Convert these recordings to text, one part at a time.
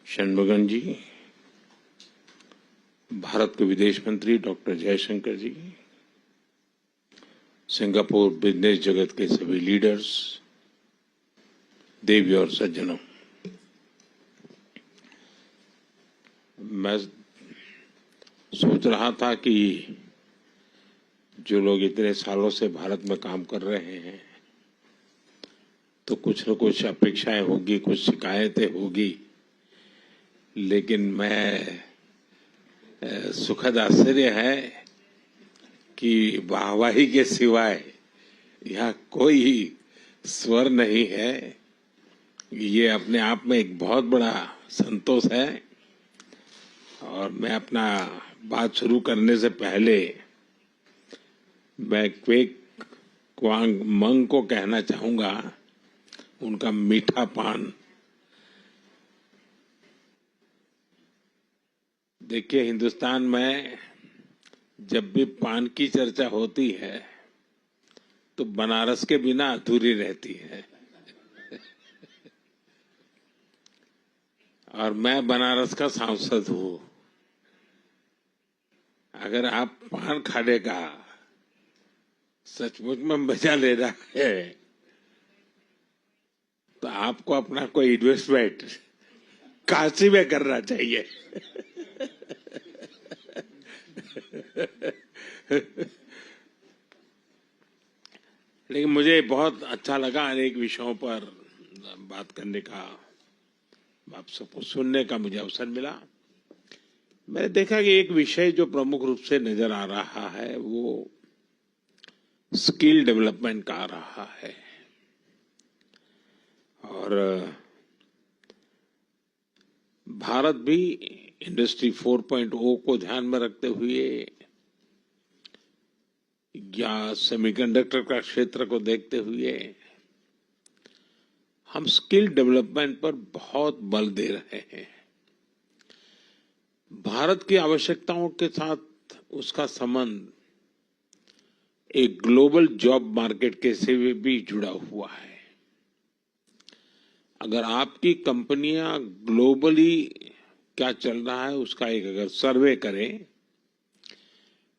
शनमुगम जी, भारत के विदेश मंत्री डॉक्टर जयशंकर जी, सिंगापुर बिजनेस जगत के सभी लीडर्स, देवी और सज्जनों, मैं सोच रहा था कि जो लोग इतने सालों से भारत में काम कर रहे हैं तो कुछ न कुछ अपेक्षाएं होगी, कुछ शिकायतें होगी, लेकिन मैं सुखद आश्चर्य है कि वाहवाही के सिवाय यहाँ कोई स्वर नहीं है। ये अपने आप में एक बहुत बड़ा संतोष है। और मैं अपना बात शुरू करने से पहले मैं क्वेक क्वांग मंग को कहना चाहूंगा, उनका मीठा पान। देखिए, हिंदुस्तान में जब भी पान की चर्चा होती है तो बनारस के बिना अधूरी रहती है। और मैं बनारस का सांसद हूं। अगर आप पान खाने का सचमुच में मजा ले रहा है तो आपको अपना कोई इन्वेस्टमेंट काशी में करना चाहिए। लेकिन मुझे बहुत अच्छा लगा, अनेक विषयों पर बात करने का, आप सबको सुनने का मुझे अवसर मिला। मैंने देखा कि एक विषय जो प्रमुख रूप से नजर आ रहा है वो स्किल डेवलपमेंट का आ रहा है। और भारत भी इंडस्ट्री 4.0 को ध्यान में रखते हुए या सेमीकंडक्टर का क्षेत्र को देखते हुए हम स्किल डेवलपमेंट पर बहुत बल दे रहे हैं। भारत की आवश्यकताओं के साथ उसका संबंध एक ग्लोबल जॉब मार्केट के से भी जुड़ा हुआ है। अगर आपकी कंपनियां ग्लोबली क्या चल रहा है उसका एक अगर सर्वे करें,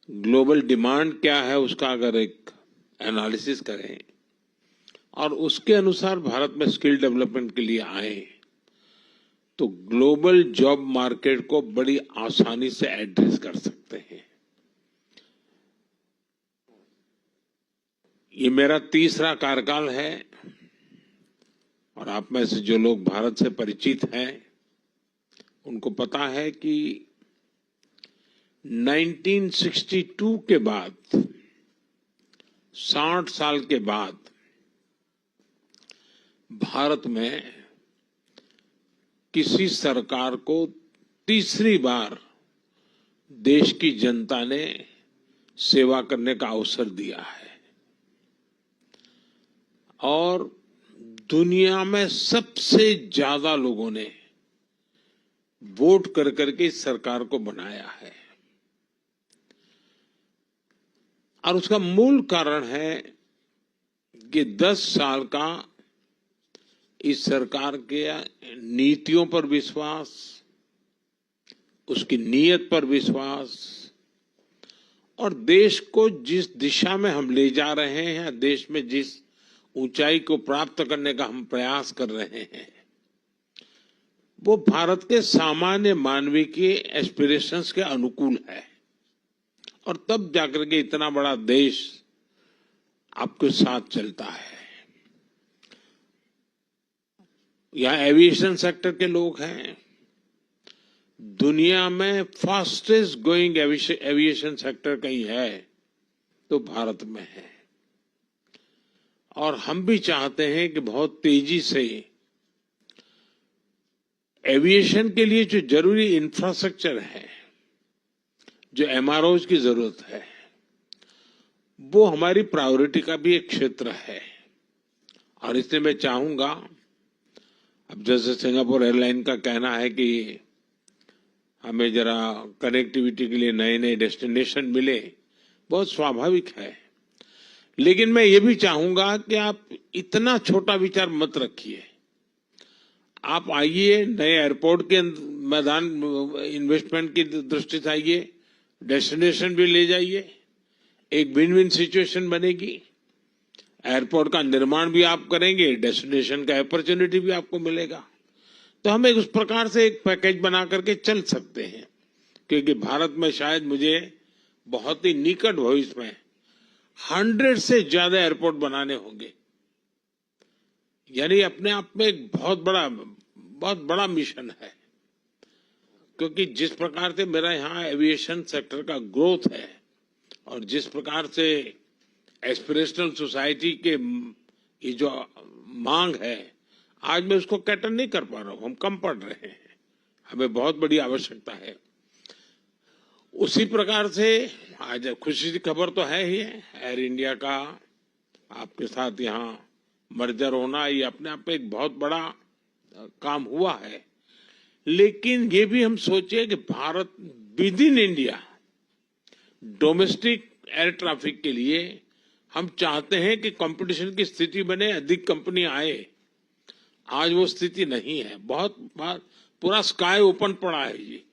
ग्लोबल डिमांड क्या है उसका अगर एक एनालिसिस करें और उसके अनुसार भारत में स्किल डेवलपमेंट के लिए आए तो ग्लोबल जॉब मार्केट को बड़ी आसानी से एड्रेस कर सकते हैं। ये मेरा तीसरा कार्यकाल है और आप में से जो लोग भारत से परिचित हैं उनको पता है कि 1962 के बाद 60 साल के बाद भारत में किसी सरकार को तीसरी बार देश की जनता ने सेवा करने का अवसर दिया है और दुनिया में सबसे ज्यादा लोगों ने वोट कर करके इस सरकार को बनाया है। और उसका मूल कारण है कि 10 साल का इस सरकार के नीतियों पर विश्वास, उसकी नीयत पर विश्वास और देश को जिस दिशा में हम ले जा रहे हैं, देश में जिस ऊंचाई को प्राप्त करने का हम प्रयास कर रहे हैं, वो भारत के सामान्य मानवीय के एस्पिरेशंस के अनुकूल है। और तब जाकर के इतना बड़ा देश आपके साथ चलता है। यहाँ एविएशन सेक्टर के लोग हैं, दुनिया में फास्टेस्ट ग्रोइंग एविएशन सेक्टर कहीं है तो भारत में है। और हम भी चाहते हैं कि बहुत तेजी से एविएशन के लिए जो जरूरी इंफ्रास्ट्रक्चर है, जो एमआरओज की जरूरत है, वो हमारी प्रायोरिटी का भी एक क्षेत्र है। और इसलिए मैं चाहूंगा, अब जैसे सिंगापुर एयरलाइन का कहना है कि हमें जरा कनेक्टिविटी के लिए नए नए डेस्टिनेशन मिले, बहुत स्वाभाविक है। लेकिन मैं ये भी चाहूंगा कि आप इतना छोटा विचार मत रखिए। आप आइए, नए एयरपोर्ट के मैदान इन्वेस्टमेंट की दृष्टि से आइए, डेस्टिनेशन भी ले जाइए, एक विन विन सिचुएशन बनेगी। एयरपोर्ट का निर्माण भी आप करेंगे, डेस्टिनेशन का अपॉर्चुनिटी भी आपको मिलेगा। तो हम एक उस प्रकार से एक पैकेज बना करके चल सकते हैं, क्योंकि भारत में शायद मुझे बहुत ही निकट भविष्य में 100 से ज्यादा एयरपोर्ट बनाने होंगे। यानी अपने आप में एक बहुत बड़ा मिशन है, क्योंकि जिस प्रकार से मेरा यहाँ एविएशन सेक्टर का ग्रोथ है और जिस प्रकार से एस्पिरेशनल सोसाइटी के ये जो मांग है, आज मैं उसको कैटर नहीं कर पा रहा हूं, हम कम पड़ रहे हैं, हमें बहुत बड़ी आवश्यकता है। उसी प्रकार से आज खुशी की खबर तो है ही है, एयर इंडिया का आपके साथ यहाँ मर्जर होना, ये अपने आप में एक बहुत बड़ा काम हुआ है। लेकिन ये भी हम सोचे कि Bharat with in India domestic air traffic के लिए हम चाहते हैं कि कंपटीशन की स्थिति बने, अधिक कंपनी आए। आज वो स्थिति नहीं है, बहुत पूरा स्काई ओपन पड़ा है जी।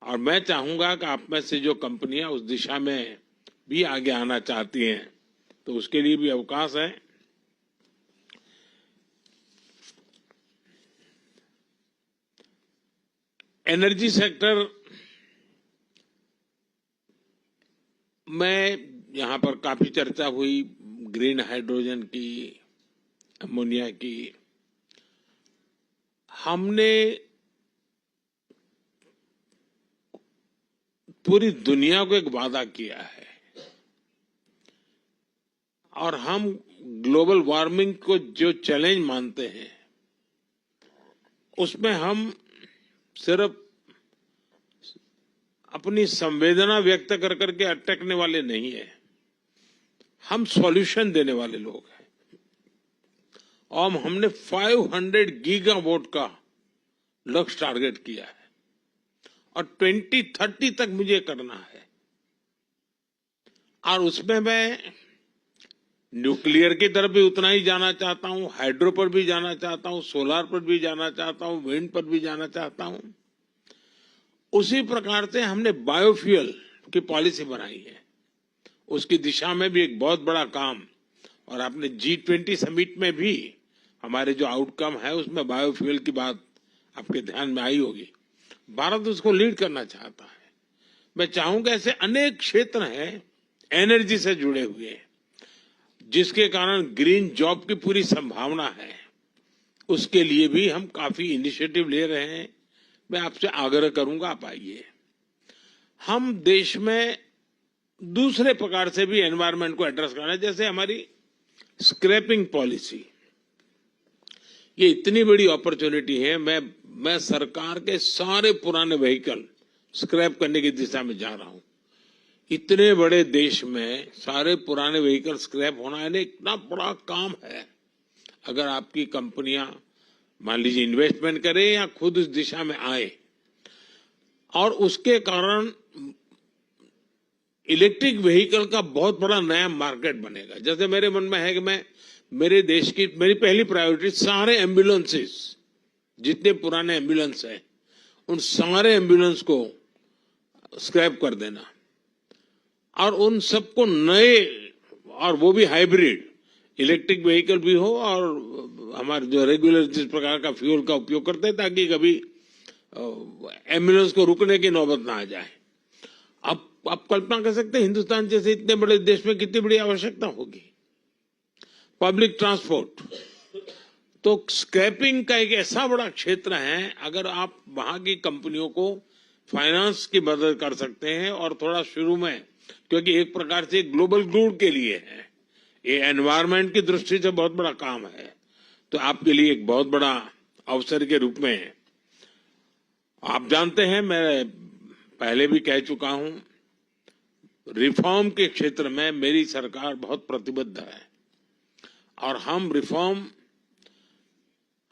और मैं चाहूंगा कि आप में से जो कंपनियां उस दिशा में भी आगे आना चाहती हैं, तो उसके लिए भी अवकाश है। एनर्जी सेक्टर में यहाँ पर काफी चर्चा हुई, ग्रीन हाइड्रोजन की, अमोनिया की। हमने पूरी दुनिया को एक वादा किया है और हम ग्लोबल वार्मिंग को जो चैलेंज मानते हैं, उसमें हम सिर्फ अपनी संवेदना व्यक्त कर करके अटकने वाले नहीं है, हम सॉल्यूशन देने वाले लोग हैं। और हमने 500 गीगावाट का लक्ष्य टारगेट किया है और 2030 तक मुझे करना है। और उसमें मैं न्यूक्लियर की तरफ भी उतना ही जाना चाहता हूं, हाइड्रो पर भी जाना चाहता हूं, सोलार पर भी जाना चाहता हूं, विंड पर भी जाना चाहता हूं। उसी प्रकार से हमने बायोफ्यूल की पॉलिसी बनाई है, उसकी दिशा में भी एक बहुत बड़ा काम। और आपने G20 समिट में भी हमारे जो आउटकम है उसमें बायोफ्यूल की बात आपके ध्यान में आई होगी। भारत उसको लीड करना चाहता है। मैं चाहूंगा ऐसे अनेक क्षेत्र हैं एनर्जी से जुड़े हुए, जिसके कारण ग्रीन जॉब की पूरी संभावना है। उसके लिए भी हम काफी इनिशिएटिव ले रहे हैं। मैं आपसे आग्रह करूंगा, आप आइए। हम देश में दूसरे प्रकार से भी एनवायरनमेंट को एड्रेस करना है, जैसे हमारी स्क्रैपिंग पॉलिसी, ये इतनी बड़ी अपॉर्चुनिटी है। मैं सरकार के सारे पुराने व्हीकल स्क्रैप करने की दिशा में जा रहा हूं। इतने बड़े देश में सारे पुराने व्हीकल स्क्रैप होना है, इतना बड़ा काम है। अगर आपकी कंपनियां मान लीजिए इन्वेस्टमेंट करें या खुद उस दिशा में आए, और उसके कारण इलेक्ट्रिक व्हीकल का बहुत बड़ा नया मार्केट बनेगा। जैसे मेरे मन में है कि मैं मेरे देश की मेरी पहली प्रायोरिटी सारे एम्बुलेंसेस, जितने पुराने एम्बुलेंस हैं, उन सारे एम्बुलेंस को स्क्रैप कर देना और उन सबको नए, और वो भी हाइब्रिड इलेक्ट्रिक व्हीकल भी हो और हमारे जो रेगुलर जिस प्रकार का फ्यूल का उपयोग करते हैं, ताकि कभी एम्बुलेंस को रुकने की नौबत ना आ जाए। अब आप कल्पना कर सकते हैं हिंदुस्तान जैसे इतने बड़े देश में कितनी बड़ी आवश्यकता होगी। पब्लिक ट्रांसपोर्ट, तो स्क्रैपिंग का एक ऐसा बड़ा क्षेत्र है, अगर आप वहां की कंपनियों को फाइनेंस की मदद कर सकते हैं और थोड़ा शुरू में, क्योंकि एक प्रकार से ग्लोबल गुड के लिए है, ये एनवायरनमेंट की दृष्टि से बहुत बड़ा काम है, तो आपके लिए एक बहुत बड़ा अवसर के रूप में। आप जानते हैं, मैं पहले भी कह चुका हूं, रिफॉर्म के क्षेत्र में मेरी सरकार बहुत प्रतिबद्ध है और हम रिफॉर्म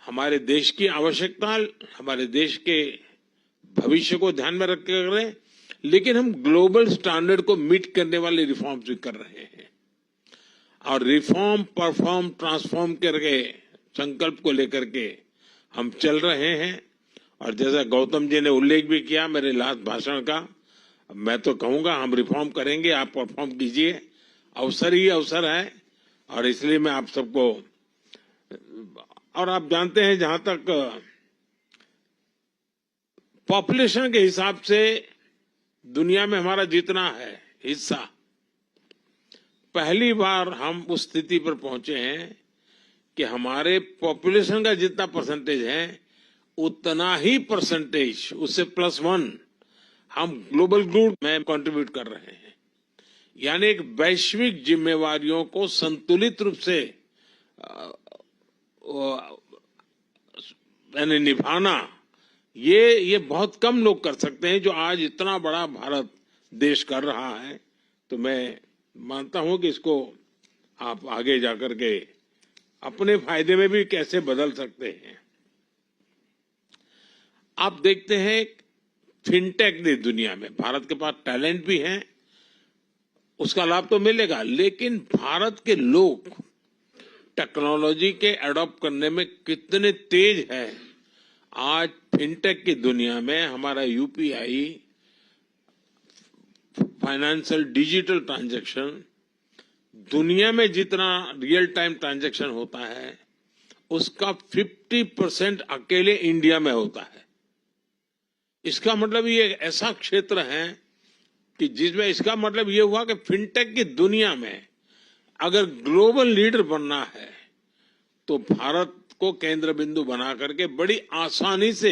हमारे देश की आवश्यकता, हमारे देश के भविष्य को ध्यान में रख कर कर रहे हैं, लेकिन हम ग्लोबल स्टैंडर्ड को मीट करने वाले रिफॉर्म्स भी कर रहे हैं। और रिफॉर्म, परफॉर्म, ट्रांसफॉर्म करके संकल्प को लेकर के हम चल रहे हैं। और जैसा गौतम जी ने उल्लेख भी किया मेरे लास्ट भाषण का, मैं तो कहूंगा हम रिफॉर्म करेंगे, आप परफॉर्म कीजिए। अवसर ही अवसर है और इसलिए मैं आप सबको, और आप जानते हैं जहां तक पॉपुलेशन के हिसाब से दुनिया में हमारा जितना है हिस्सा, पहली बार हम उस स्थिति पर पहुंचे हैं कि हमारे पॉपुलेशन का जितना परसेंटेज है उतना ही परसेंटेज, उससे +1 हम ग्लोबल गुड में कंट्रीब्यूट कर रहे हैं। यानी एक वैश्विक जिम्मेवारियों को संतुलित रूप से यानी निभाना, ये बहुत कम लोग कर सकते हैं जो आज इतना बड़ा भारत देश कर रहा है। तो मैं मानता हूं कि इसको आप आगे जाकर के अपने फायदे में भी कैसे बदल सकते हैं। आप देखते हैं फिनटेक की दुनिया में भारत के पास टैलेंट भी है, उसका लाभ तो मिलेगा, लेकिन भारत के लोग टेक्नोलॉजी के अडॉप्ट करने में कितने तेज हैं। आज फिनटेक की दुनिया में हमारा यूपीआई, फाइनेंशियल डिजिटल ट्रांजैक्शन, दुनिया में जितना रियल टाइम ट्रांजैक्शन होता है उसका 50% अकेले इंडिया में होता है। इसका मतलब ये ऐसा क्षेत्र है कि जिसमें, इसका मतलब ये हुआ कि फिनटेक की दुनिया में अगर ग्लोबल लीडर बनना है तो भारत को केंद्र बिंदु बना करके बड़ी आसानी से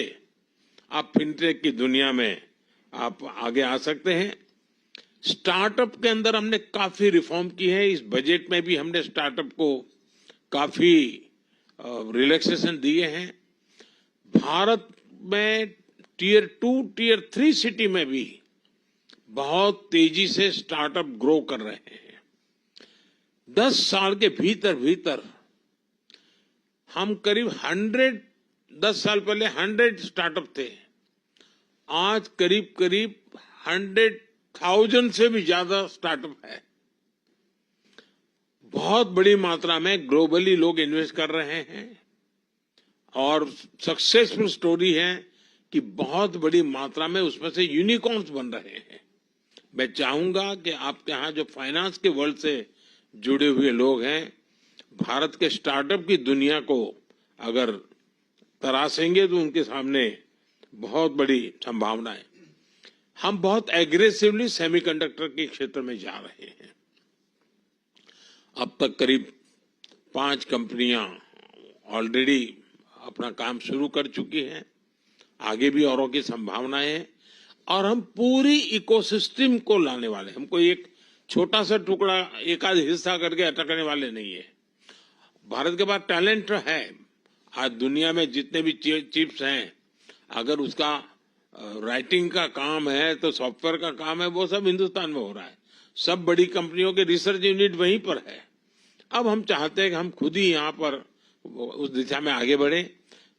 आप फिनटेक की दुनिया में आप आगे आ सकते हैं। स्टार्टअप के अंदर हमने काफी रिफॉर्म की है। इस बजट में भी हमने स्टार्टअप को काफी रिलैक्सेशन दिए हैं। भारत में Tier 2, Tier 3 सिटी में भी बहुत तेजी से स्टार्टअप ग्रो कर रहे हैं। 10 साल के भीतर भीतर हम करीब 10 साल पहले 100 स्टार्टअप थे, आज करीब 100,000 से भी ज्यादा स्टार्टअप है। बहुत बड़ी मात्रा में ग्लोबली लोग इन्वेस्ट कर रहे हैं और सक्सेसफुल स्टोरी है कि बहुत बड़ी मात्रा में उसमें से यूनिकॉर्न्स बन रहे हैं। मैं चाहूंगा कि आपके यहाँ जो फाइनेंस के वर्ल्ड से जुड़े हुए लोग हैं, भारत के स्टार्टअप की दुनिया को अगर तराशेंगे तो उनके सामने बहुत बड़ी संभावना है। हम बहुत एग्रेसिवली सेमीकंडक्टर के क्षेत्र में जा रहे हैं। अब तक करीब 5 कंपनियां ऑलरेडी अपना काम शुरू कर चुकी हैं, आगे भी औरों की संभावनाएं हैं और हम पूरी इकोसिस्टम को लाने वाले। हमको एक छोटा सा टुकड़ा, एक आध हिस्सा करके अटकने वाले नहीं है। भारत के पास टैलेंट है। आज दुनिया में जितने भी चिप्स हैं, अगर उसका राइटिंग का काम है तो सॉफ्टवेयर का काम है, वो सब हिंदुस्तान में हो रहा है। सब बड़ी कंपनियों के रिसर्च यूनिट वहीं पर है। अब हम चाहते हैं कि हम खुद ही यहाँ पर उस दिशा में आगे बढ़े,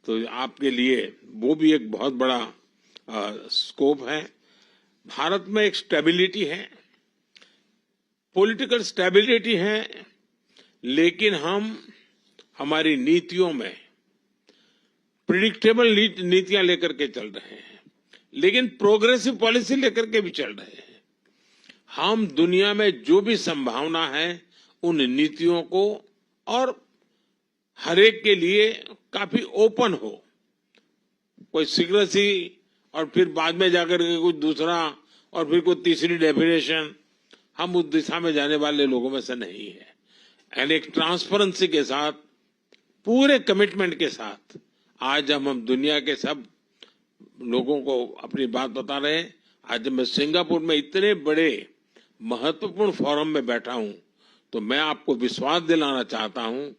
तो आपके लिए वो भी एक बहुत बड़ा स्कोप है। भारत में एक स्टेबिलिटी है, पॉलिटिकल स्टेबिलिटी है, लेकिन हम हमारी नीतियों में प्रिडिक्टेबल नीतियां लेकर के चल रहे हैं, लेकिन प्रोग्रेसिव पॉलिसी लेकर के भी चल रहे हैं। हम दुनिया में जो भी संभावना है उन नीतियों को, और हर एक के लिए काफी ओपन हो, कोई सीक्रेसी और फिर बाद में जाकर के कुछ दूसरा और फिर कोई तीसरी डेफिनेशन, हम उस दिशा में जाने वाले लोगों में से नहीं है। एंड एक ट्रांसपेरेंसी के साथ, पूरे कमिटमेंट के साथ आज हम दुनिया के सब लोगों को अपनी बात बता रहे हैं। आज मैं सिंगापुर में इतने बड़े महत्वपूर्ण फोरम में बैठा हूं, तो मैं आपको विश्वास दिलाना चाहता हूं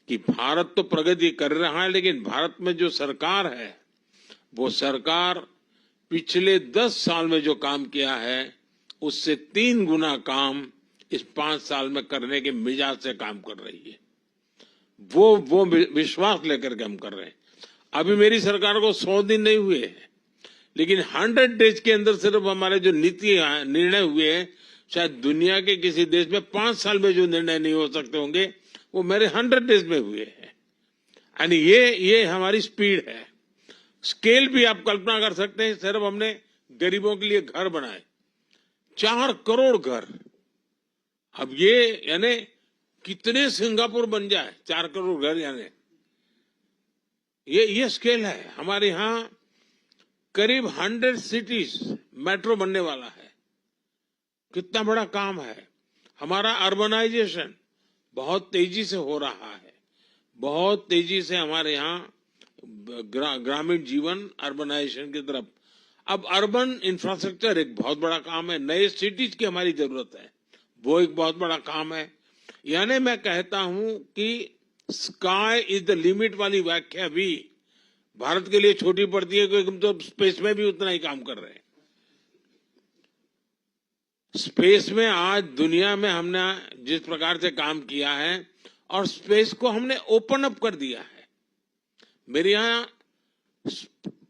कि भारत तो प्रगति कर रहा है, लेकिन भारत में जो सरकार है वो सरकार पिछले 10 साल में जो काम किया है उससे 3 गुना काम इस 5 साल में करने के मिजाज से काम कर रही है। वो विश्वास लेकर के हम कर रहे हैं। अभी मेरी सरकार को 100 दिन नहीं हुए हैं, लेकिन 100 डेज के अंदर सिर्फ हमारे जो नीति निर्णय हुए हैं, शायद दुनिया के किसी देश में 5 साल में जो निर्णय नहीं हो सकते होंगे वो मेरे 100 डेज में हुए हैं। यानी ये हमारी स्पीड है। स्केल भी आप कल्पना कर सकते हैं। सिर्फ हमने गरीबों के लिए घर बनाए 4 करोड़ घर। अब ये यानी कितने सिंगापुर बन जाए 4 करोड़ घर, यानी ये स्केल है। हमारे यहाँ करीब 100 सिटीज मेट्रो बनने वाला है। कितना बड़ा काम है। हमारा अर्बनाइजेशन बहुत तेजी से हो रहा है। बहुत तेजी से हमारे यहाँ ग्रामीण जीवन अर्बनाइजेशन की तरफ। अब अर्बन इंफ्रास्ट्रक्चर एक बहुत बड़ा काम है। नए सिटीज की हमारी जरूरत है, वो एक बहुत बड़ा काम है। यानी मैं कहता हूं कि स्काई इज द लिमिट वाली व्याख्या भी भारत के लिए छोटी पड़ती है, क्योंकि हम तो स्पेस में भी उतना ही काम कर रहे हैं। स्पेस में आज दुनिया में हमने जिस प्रकार से काम किया है और स्पेस को हमने ओपन अप कर दिया है। मेरे यहाँ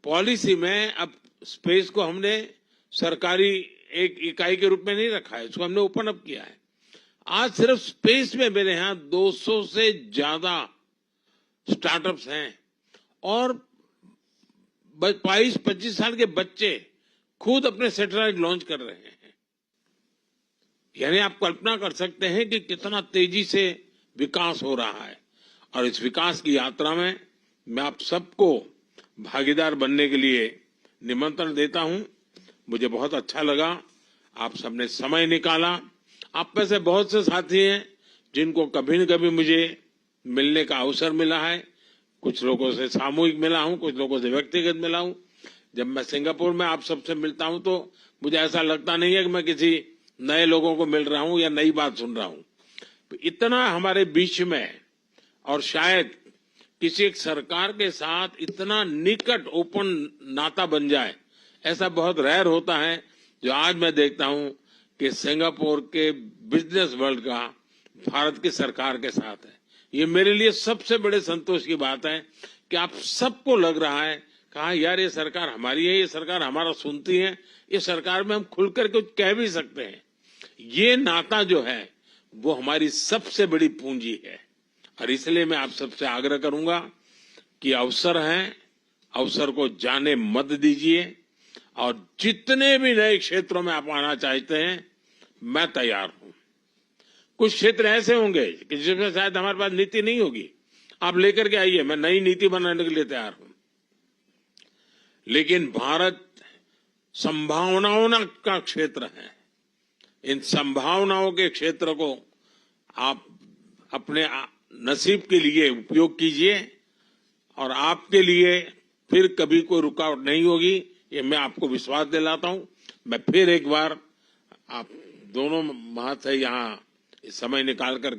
पॉलिसी में अब स्पेस को हमने सरकारी एक इकाई के रूप में नहीं रखा है, इसको हमने ओपन अप किया है। आज सिर्फ स्पेस में मेरे यहाँ 200 से ज्यादा स्टार्टअप्स हैं और 22-25 साल के बच्चे खुद अपने सैटेलाइट लॉन्च कर रहे हैं। यानी आप कल्पना कर सकते हैं कि कितना तेजी से विकास हो रहा है। और इस विकास की यात्रा में मैं आप सबको भागीदार बनने के लिए निमंत्रण देता हूं। मुझे बहुत अच्छा लगा, आप सबने समय निकाला। आप में से बहुत से साथी हैं जिनको कभी न कभी मुझे मिलने का अवसर मिला है। कुछ लोगों से सामूहिक मिला हूं, कुछ लोगों से व्यक्तिगत मिला हूं। जब मैं सिंगापुर में आप सबसे मिलता हूं तो मुझे ऐसा लगता नहीं है कि मैं किसी नए लोगों को मिल रहा हूं या नई बात सुन रहा हूं। इतना हमारे बीच में, और शायद किसी एक सरकार के साथ इतना निकट ओपन नाता बन जाए, ऐसा बहुत रेयर होता है। जो आज मैं देखता हूं कि सिंगापुर के बिजनेस वर्ल्ड का भारत की सरकार के साथ है। ये मेरे लिए सबसे बड़े संतोष की बात है कि आप सबको लग रहा है कहा यार ये सरकार हमारी है, ये सरकार हमारा सुनती है, ये सरकार में हम खुलकर कुछ कह भी सकते हैं। ये नाता जो है वो हमारी सबसे बड़ी पूंजी है। और इसलिए मैं आप सबसे आग्रह करूंगा कि अवसर है, अवसर को जाने मत दीजिए। और जितने भी नए क्षेत्रों में आप आना चाहते हैं, मैं तैयार हूं। कुछ क्षेत्र ऐसे होंगे कि जिसमें शायद हमारे पास नीति नहीं होगी, आप लेकर के आइए, मैं नई नीति बनाने के लिए तैयार हूं। लेकिन भारत संभावनाओं का क्षेत्र है। इन संभावनाओं के क्षेत्र को आप अपने नसीब के लिए उपयोग कीजिए और आपके लिए फिर कभी कोई रुकावट नहीं होगी, ये मैं आपको विश्वास दिलाता हूं। मैं फिर एक बार आप दोनों महाशय यहाँ समय निकाल कर